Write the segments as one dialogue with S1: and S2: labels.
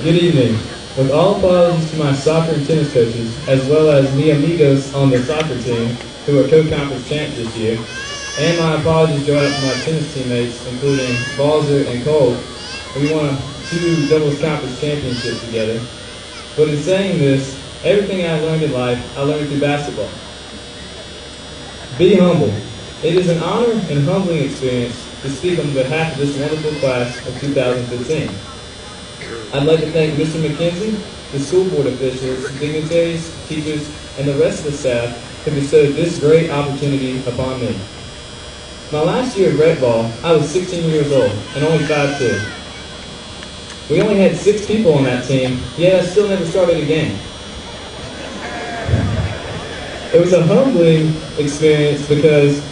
S1: Good evening. With all apologies to my soccer and tennis coaches, as well as mi amigos on the soccer team, who are co-conference champs this year, and my apologies go out to my tennis teammates, including Balzer and Cole. We won 2 doubles conference championships together. But in saying this, everything I learned in life, I learned through basketball. Be humble. It is an honor and humbling experience to speak on behalf of this wonderful class of 2015. I'd like to thank Mr. McKenzie, the school board officials, dignitaries, teachers, and the rest of the staff who bestowed this great opportunity upon me. My last year of rec ball, I was 16 years old and only 5'2". We only had 6 people on that team, yet I still never started a game. It was a humbling experience because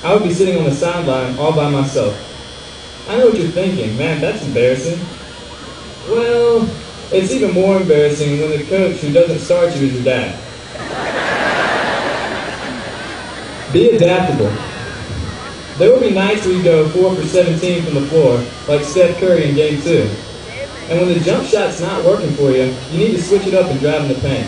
S1: I would be sitting on the sideline all by myself. I know what you're thinking, man, that's embarrassing. Well, it's even more embarrassing when the coach who doesn't start you is your dad. Be adaptable. There will be nights where you go 4 for 17 from the floor, like Steph Curry in Game 2. And when the jump shot's not working for you, you need to switch it up and drive in the paint.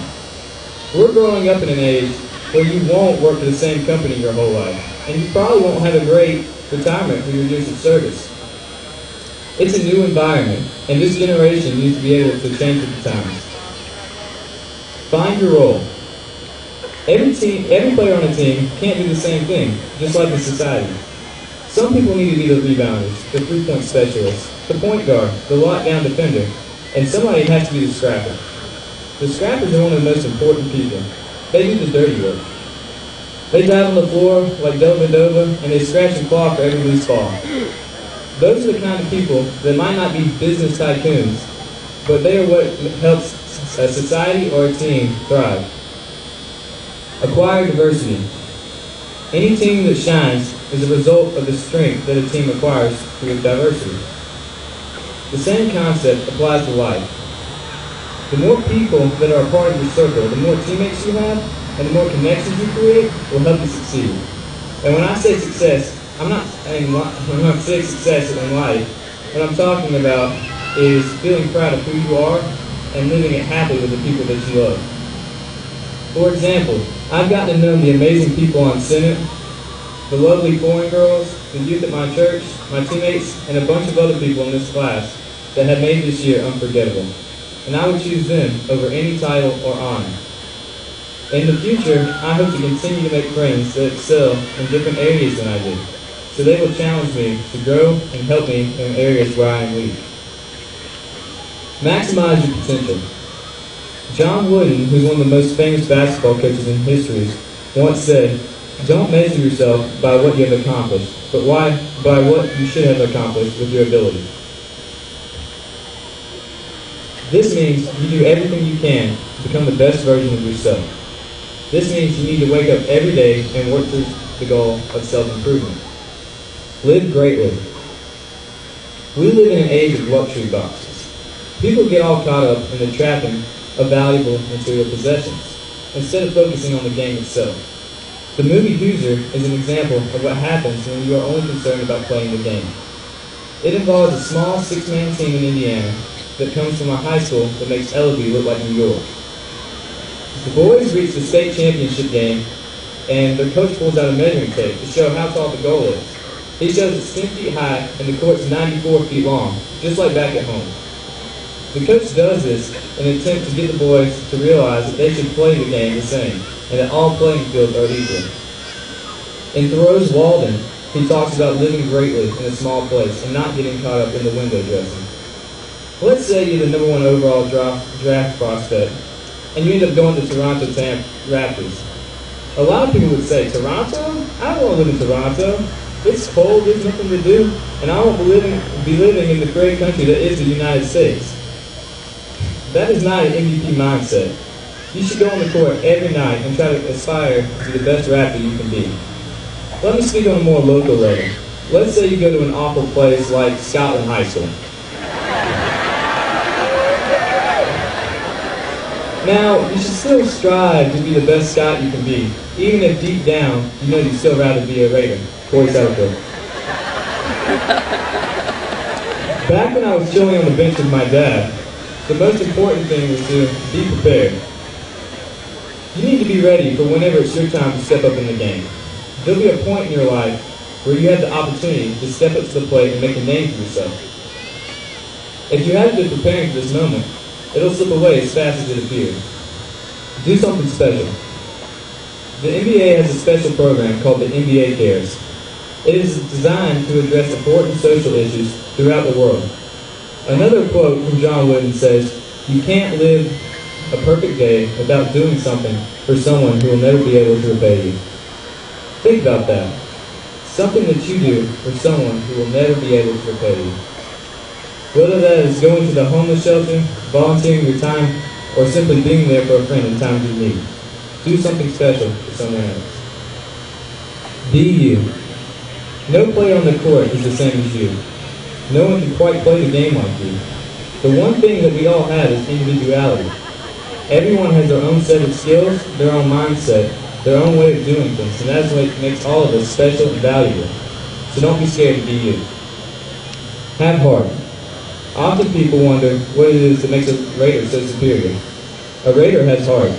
S1: We're growing up in an age where you won't work for the same company your whole life, and you probably won't have a great retirement for your years of service. It's a new environment, and this generation needs to be able to change with the times. Find your role. Every player on a team can't do the same thing, just like in society. Some people need to be the rebounders, the three-point specialists, the point guard, the lockdown defender, and somebody has to be the scrapper. The scrappers are one of the most important people. They do the dirty work. They dive on the floor like Dova, and they scratch and claw for every loose ball. Those are the kind of people that might not be business tycoons, but they are what helps a society or a team thrive. Acquire diversity. Any team that shines is a result of the strength that a team acquires through diversity. The same concept applies to life. The more people that are a part of your circle, the more teammates you have, and the more connections you create will help you succeed. And when I say success, I'm not saying success in life. What I'm talking about is feeling proud of who you are and living it happily with the people that you love. For example, I've gotten to know the amazing people on Senate, the lovely foreign girls, the youth at my church, my teammates, and a bunch of other people in this class that have made this year unforgettable. And I would choose them over any title or honor. In the future, I hope to continue to make friends that excel in different areas than I do, so they will challenge me to grow and help me in areas where I am weak. Maximize your potential. John Wooden, who's one of the most famous basketball coaches in history, once said, "Don't measure yourself by what you have accomplished, but by what you should have accomplished with your ability." This means you do everything you can to become the best version of yourself. This means you need to wake up every day and work towards the goal of self-improvement. Live greatly. We live in an age of luxury boxes. People get all caught up in the trapping of valuable material possessions, instead of focusing on the game itself. The movie Hoosier is an example of what happens when you are only concerned about playing the game. It involves a small 6-man team in Indiana that comes from a high school that makes Ellaby look like New York. The boys reach the state championship game, and their coach pulls out a measuring tape to show how tall the goal is. He shows it's 10 feet high, and the court's 94 feet long, just like back at home. The coach does this in an attempt to get the boys to realize that they should play the game the same, and that all playing fields are equal. In Thoreau's Walden, he talks about living greatly in a small place and not getting caught up in the window dressing. Let's say you're the #1 overall draft prospect, and you end up going to Toronto Raptors. A lot of people would say, "Toronto? I don't want to live in Toronto. It's cold, there's nothing to do, and I won't be living in the great country that is the United States." That is not an MVP mindset. You should go on the court every night and try to aspire to the best Raptor you can be. Let me speak on a more local level. Let's say you go to an awful place like Scotland High School. Now, you should still strive to be the best Scot you can be, even if deep down you know you'd still rather be a Raider. Corey Satterfield. Back when I was chilling on the bench with my dad, The most important thing is to be prepared. You need to be ready for whenever it's your time to step up in the game. There'll be a point in your life where you have the opportunity to step up to the plate and make a name for yourself. If you haven't been preparing for this moment, it'll slip away as fast as it appeared. Do something special. The NBA has a special program called the NBA Cares. It is designed to address important social issues throughout the world. Another quote from John Wooden says, "You can't live a perfect day without doing something for someone who will never be able to repay you." Think about that. Something that you do for someone who will never be able to repay you. Whether that is going to the homeless shelter, volunteering your time, or simply being there for a friend in times of need. Do something special for someone else. Be you. No player on the court is the same as you. No one can quite play the game like you. The one thing that we all have is individuality. Everyone has their own set of skills, their own mindset, their own way of doing things, and that's what makes all of us special and valuable. So don't be scared to be you. Have heart. Often people wonder what it is that makes a Raider so superior. A Raider has heart.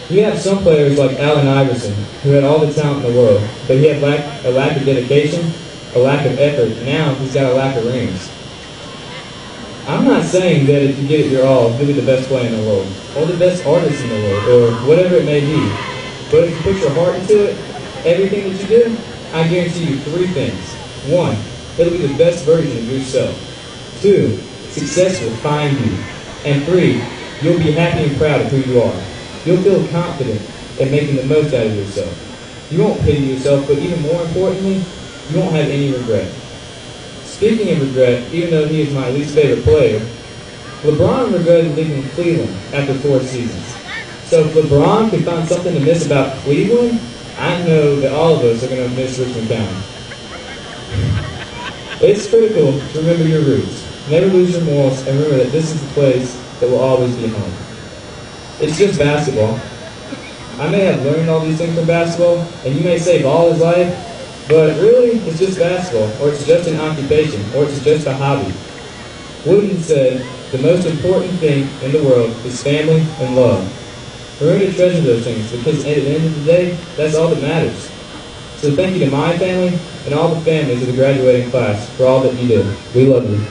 S1: You have some players like Allen Iverson, who had all the talent in the world, but he had a lack of dedication, a lack of effort, and now he's got a lack of rings. I'm not saying that if you give it your all, you'll be the best player in the world, or the best artist in the world, or whatever it may be. But if you put your heart into it, everything that you do, I guarantee you 3 things. 1, it'll be the best version of yourself. 2, success will find you. And 3, you'll be happy and proud of who you are. You'll feel confident in making the most out of yourself. You won't pity yourself, but even more importantly, you won't have any regret. Speaking of regret, even though he is my least favorite player, LeBron regretted leaving Cleveland after 4 seasons. So if LeBron could find something to miss about Cleveland, I know that all of us are going to miss Richmond County. It's critical to remember your roots. Never lose your morals, and remember that this is the place that will always be home. It's just basketball. I may have learned all these things from basketball, and you may say ball is life, but really, it's just basketball, or it's just an occupation, or it's just a hobby. Wooden said, the most important thing in the world is family and love. Remember to treasure those things, because at the end of the day, that's all that matters. So thank you to my family and all the families of the graduating class for all that you did. We love you.